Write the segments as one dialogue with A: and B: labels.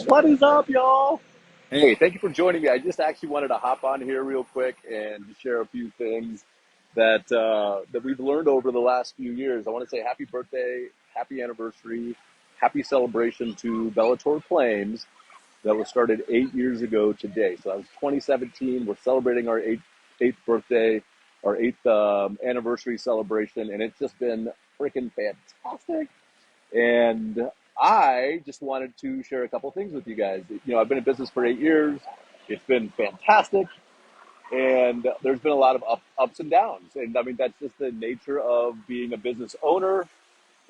A: What is up, y'all?
B: Hey, thank you for joining me. I just actually wanted to hop on here real quick and just share a few things that we've learned over the last few years. I want to say happy birthday, happy anniversary, happy celebration to Bellator Claims that was started 8 years ago today. So that was 2017. We're celebrating our eighth birthday, our eighth anniversary celebration, and it's just been freaking fantastic. And I just wanted to share a couple things with you guys. I've been in business for 8 years. It's been fantastic. And there's been a lot of ups and downs. And I mean, that's just the nature of being a business owner.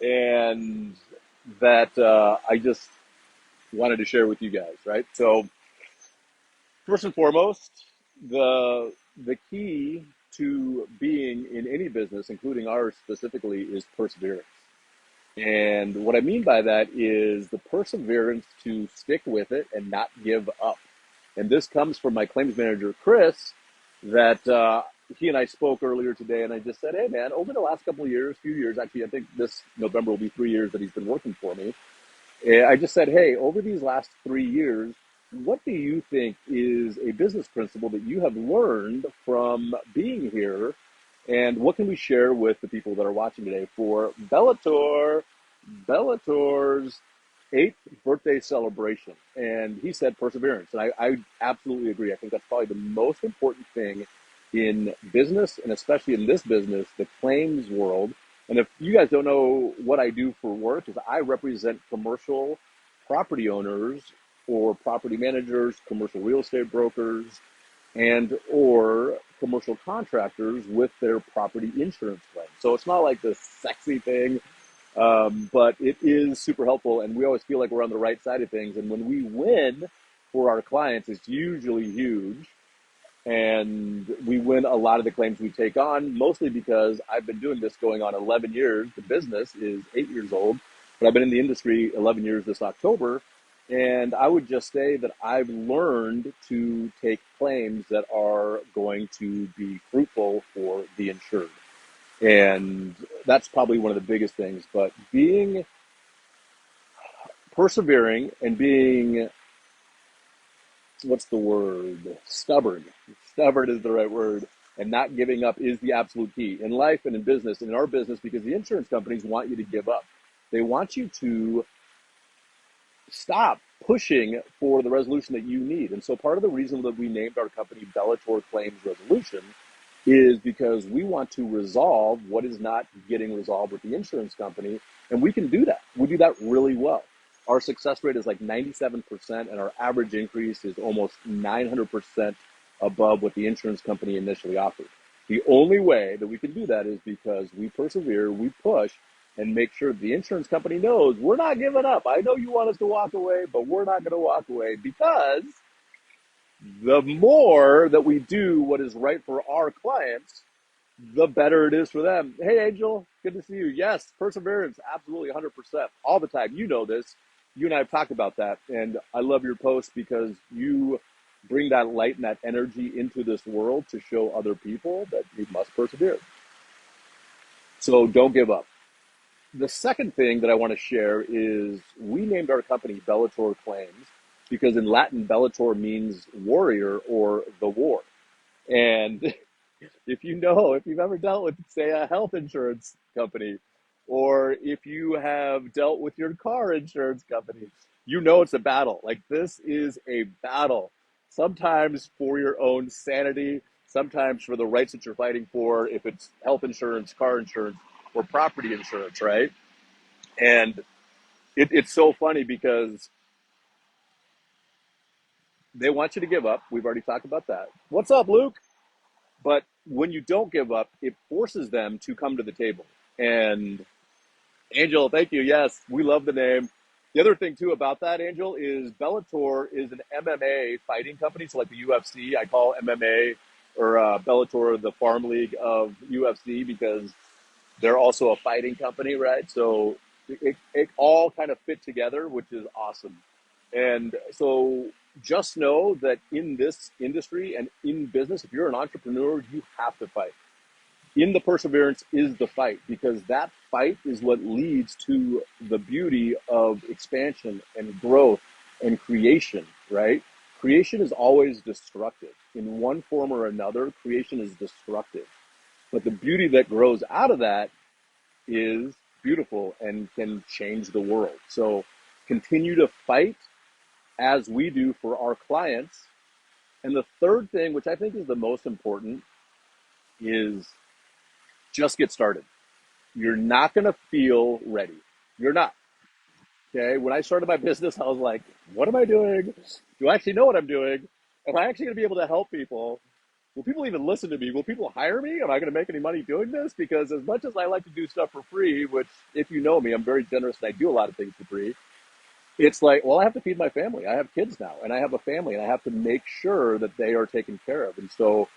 B: And that I just wanted to share with you guys, right? So, first and foremost, the key to being in any business, including ours specifically, is perseverance. And what I mean by that is the perseverance to stick with it and not give up. And this comes from my claims manager, Chris, that he and I spoke earlier today. And I just said, hey, man, over the last couple of years, few years, actually, I think this November will be 3 years that he's been working for me. And I just said, hey, over these last 3 years, what do you think is a business principle that you have learned from being here? And what can we share with the people that are watching today for Bellator's eighth birthday celebration? And he said perseverance. And I absolutely agree. I think that's probably the most important thing in business, and especially in this business, the claims world. And if you guys don't know what I do for work, is I represent commercial property owners or property managers, commercial real estate brokers, and or commercial contractors with their property insurance claim. So it's not like this sexy thing, but it is super helpful, and we always feel like we're on the right side of things. And when we win for our clients, it's usually huge, and we win a lot of the claims we take on, mostly because I've been doing this going on 11 years. The business is 8 years old, but I've been in the industry 11 years this October. And I would just say that I've learned to take claims that are going to be fruitful for the insured. And that's probably one of the biggest things. But being persevering and being, what's the word? Stubborn. Stubborn is the right word. And not giving up is the absolute key in life and in business, and in our business, because the insurance companies want you to give up. They want you to stop pushing for the resolution that you need. And so part of the reason that we named our company Bellator Claims Resolution is because we want to resolve what is not getting resolved with the insurance company. And we can do that. We do that really well. Our success rate is like 97%, and our average increase is almost 900% above what the insurance company initially offered. The only way that we can do that is because we persevere, we push, and make sure the insurance company knows we're not giving up. I know you want us to walk away, but we're not going to walk away, because the more that we do what is right for our clients, the better it is for them. Hey, Angel, good to see you. Yes, perseverance, absolutely 100%, all the time. You know this. You and I have talked about that, and I love your posts because you bring that light and that energy into this world to show other people that we must persevere. So don't give up. The second thing that I want to share is we named our company Bellator Claims because in Latin, Bellator means warrior or the war. And if you've ever dealt with, say, a health insurance company, or if you have dealt with your car insurance company, you know it's a battle. Like, this is a battle, sometimes for your own sanity, sometimes for the rights that you're fighting for, if it's health insurance, car insurance, or property insurance, right? And it's so funny because they want you to give up. We've already talked about that. What's up, Luke? But when you don't give up, it forces them to come to the table. And Angel, thank you. Yes, we love the name. The other thing too about that, Angel, is Bellator is an MMA fighting company. So like the UFC, I call MMA or Bellator the farm league of UFC because they're also a fighting company, right? So it all kind of fit together, which is awesome. And so just know that in this industry and in business, if you're an entrepreneur, you have to fight. In the perseverance is the fight, because that fight is what leads to the beauty of expansion and growth And creation, right? Creation is always destructive. In one form or another, creation is destructive. But the beauty that grows out of that is beautiful and can change the world. So continue to fight as we do for our clients. And the third thing, which I think is the most important, is just get started. You're not going to feel ready. You're not. Okay. When I started my business, I was like, what am I doing? Do I actually know what I'm doing? Am I actually going to be able to help people? Will people even listen to me? Will people hire me? Am I going to make any money doing this? Because as much as I like to do stuff for free, which if you know me, I'm very generous and I do a lot of things for free. It's like, well, I have to feed my family. I have kids now and I have a family and I have to make sure that they are taken care of. And so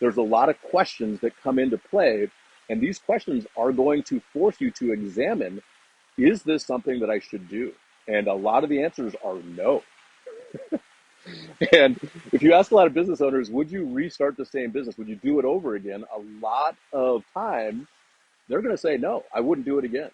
B: there's a lot of questions that come into play. And these questions are going to force you to examine, is this something that I should do? And a lot of the answers are no. And if you ask a lot of business owners, would you restart the same business? Would you do it over again? A lot of times they're going to say, no, I wouldn't do it again.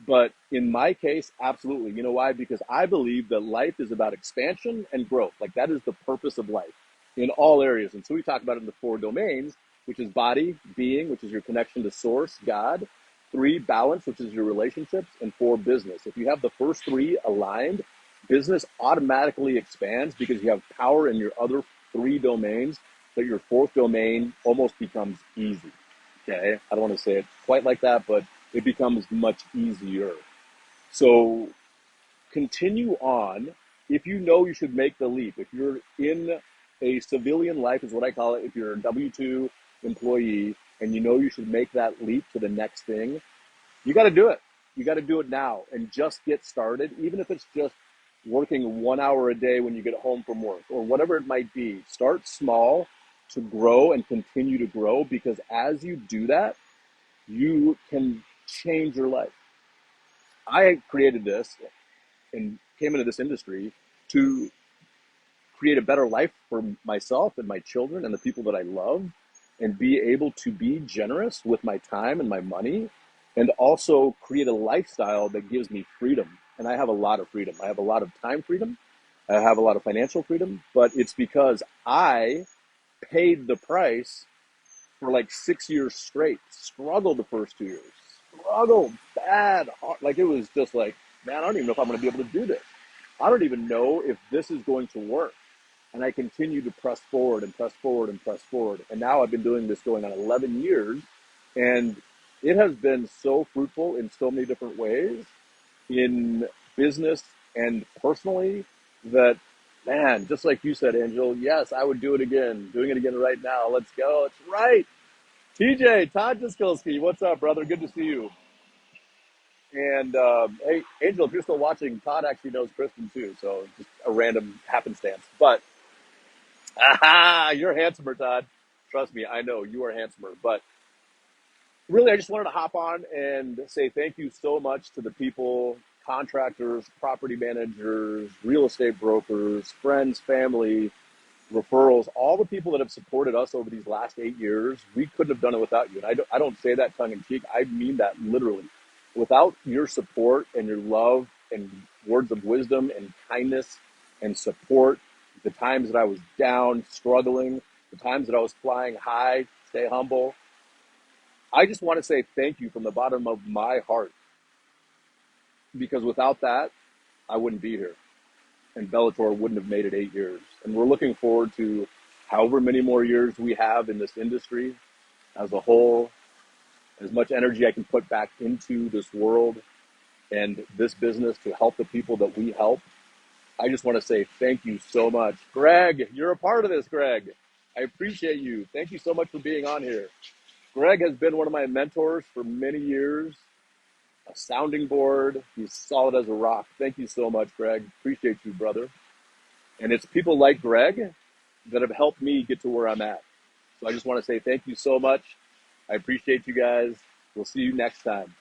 B: But in my case, absolutely. You know why? Because I believe that life is about expansion and growth. Like that is the purpose of life in all areas. And so we talk about it in the 4 domains, which is body, being, which is your connection to source, God. 3, balance, which is your relationships. And 4, business. If you have the first 3 aligned, business automatically expands because you have power in your other 3 domains, that your 4th domain almost becomes easy. Okay, I don't want to say it quite like that, but it becomes much easier. So continue on. If you know you should make the leap, if you're in a civilian life, is what I call it, if you're a W-2 employee and you know you should make that leap to the next thing, you got to do it. You got to do it now and just get started, even if it's just working 1 hour a day when you get home from work or whatever it might be. Start small to grow and continue to grow, because as you do that, you can change your life. I created this and came into this industry to create a better life for myself and my children and the people that I love, and be able to be generous with my time and my money, and also create a lifestyle that gives me freedom. And I have a lot of freedom. I have a lot of time freedom. I have a lot of financial freedom, but it's because I paid the price for like 6 years straight. Struggled the first 2 years. Struggled bad. Like it was just like, man, I don't even know if I'm going to be able to do this. I don't even know if this is going to work. And I continue to press forward and press forward and press forward. And now I've been doing this going on 11 years. And it has been so fruitful in so many different ways, in business and personally, that, man, just like you said, Angel, yes, I would do it again. Doing it again right now. Let's go. It's right. TJ, Todd Jaskilski, what's up, brother? Good to see you. And hey, Angel, if you're still watching, Todd actually knows Kristen too, so just a random happenstance. But you're handsomer, Todd. Trust me, I know you are handsomer. But really, I just wanted to hop on and say thank you so much to the people, contractors, property managers, real estate brokers, friends, family, referrals, all the people that have supported us over these last 8 years. We couldn't have done it without you. And I don't say that tongue in cheek. I mean that literally. Without your support and your love and words of wisdom and kindness and support, the times that I was down, struggling, the times that I was flying high, stay humble, I just want to say thank you from the bottom of my heart, because without that, I wouldn't be here. And Bellator wouldn't have made it 8 years. And we're looking forward to however many more years we have in this industry as a whole, as much energy I can put back into this world and this business to help the people that we help. I just want to say thank you so much. Greg, you're a part of this, Greg. I appreciate you. Thank you so much for being on here. Greg has been one of my mentors for many years, a sounding board. He's solid as a rock. Thank you so much, Greg. Appreciate you, brother. And it's people like Greg that have helped me get to where I'm at. So I just want to say thank you so much. I appreciate you guys. We'll see you next time.